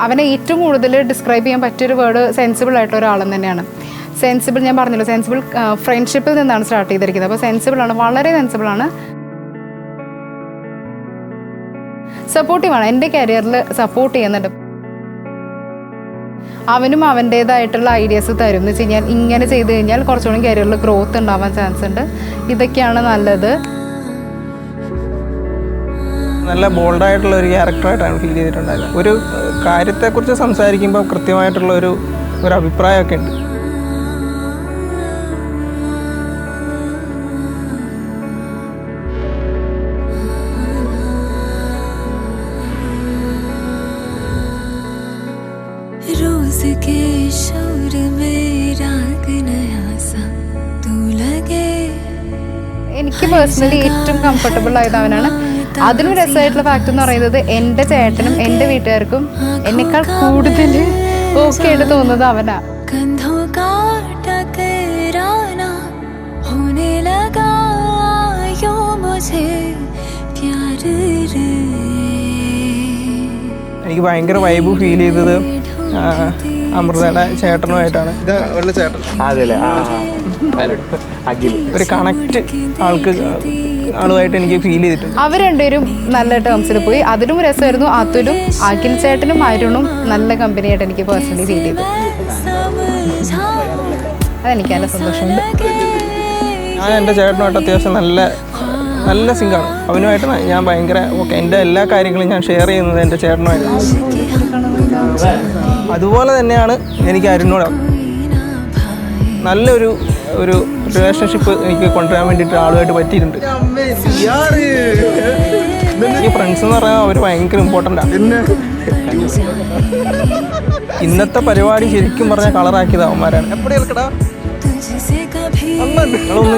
അവനെ ഏറ്റവും കൂടുതൽ ഡിസ്ക്രൈബ് ചെയ്യാൻ പറ്റിയൊരു വേർഡ് സെൻസിബിൾ ആയിട്ട് ഒരാളെന്ന് തന്നെയാണ്. സെൻസിബിൾ, ഞാൻ പറഞ്ഞല്ലോ, സെൻസിബിൾ ഫ്രണ്ട്ഷിപ്പിൽ നിന്നാണ് സ്റ്റാർട്ട് ചെയ്തിരിക്കുന്നത്. അപ്പോൾ സെൻസിബിളാണ്, വളരെ സെൻസിബിളാണ്, സപ്പോർട്ടീവാണ്, എൻ്റെ കരിയറിൽ സപ്പോർട്ട് ചെയ്യുന്നുണ്ട്. അവനും അവൻ്റേതായിട്ടുള്ള ഐഡിയാസ് തരും. എന്ന് വെച്ച് കഴിഞ്ഞാൽ ഇങ്ങനെ ചെയ്ത് കഴിഞ്ഞാൽ കുറച്ചുകൂടി കരിയറിൽ ഗ്രോത്ത് ഉണ്ടാവാൻ ചാൻസ് ഉണ്ട്, ഇതൊക്കെയാണ് നല്ലത്. നല്ല ബോൾഡായിട്ടുള്ള ഒരു ക്യാരക്ടറായിട്ടാണ് ഫീൽ ചെയ്തിട്ടുണ്ടായത്. ഒരു കാര്യത്തെക്കുറിച്ച് സംസാരിക്കുമ്പോൾ കൃത്യമായിട്ടുള്ള ഒരു അഭിപ്രായമൊക്കെ ഉണ്ട്. എനിക്ക് പേഴ്സണലി ഏറ്റവും കംഫർട്ടബിൾ ആയത് അവനാണ്. അതിലും രസമായിട്ടുള്ള ഫാക്ട് എന്ന് പറയുന്നത് എൻ്റെ ചേട്ടനും എൻ്റെ വീട്ടുകാർക്കും എന്നെക്കാൾ കൂടുതൽ ഓക്കെ ആയിട്ട് തോന്നുന്നത് അവനാ. എനിക്ക് ഭയങ്കര വൈബ് ഫീൽ ചെയ്തത് അമൃതയുടെ ചേട്ടനുമായിട്ടാണ്. ഒരു കണക്റ്റ് ആളുമായിട്ട് എനിക്ക് ഫീൽ ചെയ്തിട്ടുണ്ട്. അവർ രണ്ടുപേരും നല്ല ടേംസിൽ പോയി. അതിലും രസമായിരുന്നു അതുലും അഖിൽ ചേട്ടനും അരുണും നല്ല കമ്പനിയായിട്ട് എനിക്ക് പേഴ്സണലി ഫീൽ ചെയ്തു. അതെനിക്ക് നല്ല സന്തോഷമുണ്ട്. ഞാൻ എൻ്റെ ചേട്ടനുമായിട്ട് അത്യാവശ്യം നല്ല സിങ്കാണ്. അവനുമായിട്ട് ഞാൻ ഭയങ്കര ഓക്കെ. എൻ്റെ എല്ലാ കാര്യങ്ങളും ഞാൻ ഷെയർ ചെയ്യുന്നത് എൻ്റെ ചേട്ടനുമായിട്ടാണ്. അതുപോലെ തന്നെയാണ് എനിക്ക് അരുണിനോട്. നല്ലൊരു റിലേഷൻഷിപ്പ് എനിക്ക് കൊണ്ടുവരാൻ വേണ്ടിയിട്ട് ആളുമായിട്ട് പറ്റിയിട്ടുണ്ട്. ഈ ഫ്രണ്ട്സ് എന്ന് പറഞ്ഞാൽ അവർ ഭയങ്കര ഇമ്പോർട്ടൻ്റാണ്. ഇന്നത്തെ പരിപാടി ശരിക്കും പറഞ്ഞാൽ കളറാക്കിയത് അവന്മാരാണ്.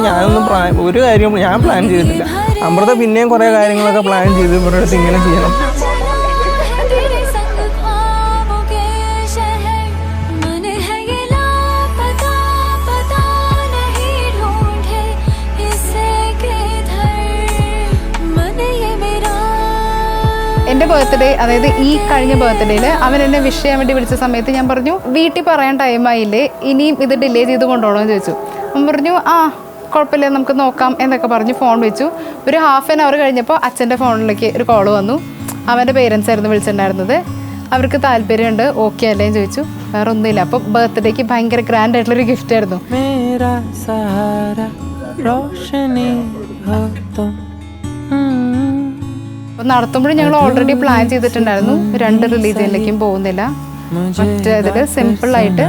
ഞാനൊന്നും ഒരു കാര്യവും ഞാൻ പ്ലാൻ ചെയ്തിട്ടില്ല. അമൃത പിന്നെയും കുറേ കാര്യങ്ങളൊക്കെ പ്ലാൻ ചെയ്ത് ഇവരുടെ അടുത്ത് ഇങ്ങനെ ചെയ്യണം. എൻ്റെ ബർത്ത്ഡേ, അതായത് ഈ കഴിഞ്ഞ ബർത്ത്ഡേയിൽ അവൻ എന്നെ വിഷ് ചെയ്യാൻ വേണ്ടി വിളിച്ച സമയത്ത് ഞാൻ പറഞ്ഞു വീട്ടിൽ പറയാൻ ടൈമായില്ലേ, ഇനിയും ഇത് ഡിലേ ചെയ്ത് കൊണ്ടുപോകണമെന്ന് ചോദിച്ചു. അവൻ പറഞ്ഞു കുഴപ്പമില്ല, നമുക്ക് നോക്കാം എന്നൊക്കെ പറഞ്ഞ് ഫോൺ വെച്ചു. ഒരു ഹാഫ് ആൻ അവർ കഴിഞ്ഞപ്പോൾ അച്ഛൻ്റെ ഫോണിലേക്ക് ഒരു കോൾ വന്നു. അവൻ്റെ പേരൻസ് ആയിരുന്നു വിളിച്ചിട്ടുണ്ടായിരുന്നത്. അവർക്ക് താല്പര്യമുണ്ട്, ഓക്കെ അല്ലേ എന്ന് ചോദിച്ചു. വേറെ ഒന്നുമില്ല. അപ്പോൾ ബർത്ത്ഡേക്ക് ഭയങ്കര ഗ്രാൻഡ് ആയിട്ടുള്ളൊരു ഗിഫ്റ്റ് ആയിരുന്നു. അപ്പോൾ നടത്തുമ്പോഴും ഞങ്ങൾ ഓൾറെഡി പ്ലാൻ ചെയ്തിട്ടുണ്ടായിരുന്നു 2 റിലീജിയനിലേക്കും പോകുന്നില്ല. മറ്റേതിൽ സിമ്പിളായിട്ട്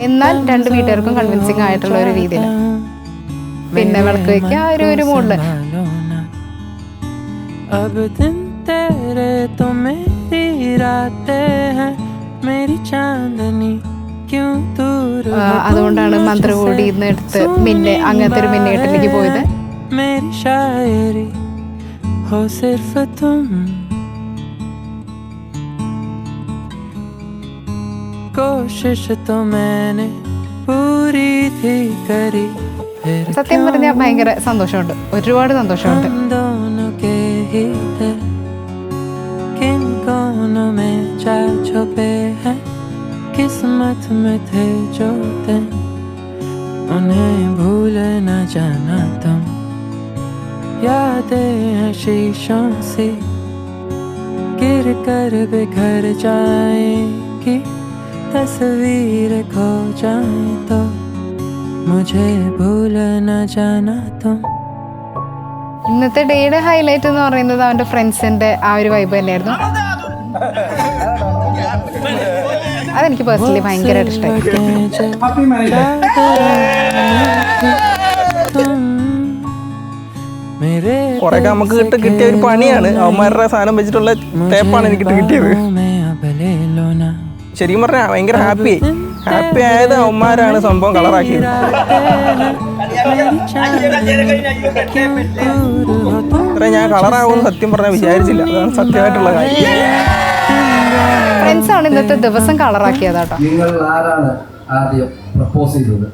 എന്നാൽ 2 വീട്ടുകാർക്കും കൺവിൻസിങ് ആയിട്ടുള്ള ഒരു രീതിയിൽ. പിന്നെ വിളക്ക് വയ്ക്കുക ഒരു മൂഡില്. അതുകൊണ്ടാണ് മന്ത്രകോടി ഇന്ന് എടുത്ത് അങ്ങനത്തെ ഒരു മിന്നേട്ടിലേക്ക് പോയത്. സത്യം പറഞ്ഞാൽ ഭയങ്കര സന്തോഷമുണ്ട്, ഒരുപാട് സന്തോഷമുണ്ട്. किस्मत में थे जो दिन उन्हें भूल न जाना तुम. यादें हैं शीशों से गिर कर बिखर जाएंगी, तस्वीर खो जाए तो मुझे भूल न जाना तुम. ഇന്നത്തെ ഡേയുടെ ഹൈലൈറ്റ് എന്ന് പറയുന്നത് അവൻ്റെ ഫ്രണ്ട്സിൻ്റെ ആ ഒരു വൈബ് തന്നെയായിരുന്നു. അതെനിക്ക് പേഴ്സണലി ഭയങ്കരമായിട്ട് ഇഷ്ടമായി. കുറെയൊക്കെ നമുക്ക് കിട്ടിയ ഒരു പണിയാണ്. അവന്മാരുടെ സാധനം വെച്ചിട്ടുള്ള ടേപ്പാണ് എനിക്ക് കിട്ടിയത്. ശരിക്കും പറഞ്ഞാൽ ഭയങ്കര ഹാപ്പി ആയത് അവന്മാരാണ് സംഭവം കളറാക്കിയത്. ഇത്ര ഞാൻ കളറാകുമെന്ന് സത്യം പറഞ്ഞാൽ വിചാരിച്ചില്ല. അതാണ് സത്യമായിട്ടുള്ള കാര്യം. ഫ്രണ്ട്സാണ് ഇന്നത്തെ ദിവസം കളറാക്കിയതാട്ടോ. നിങ്ങൾ ആരാണ് ആദ്യം പ്രപ്പോസ് ചെയ്തത്?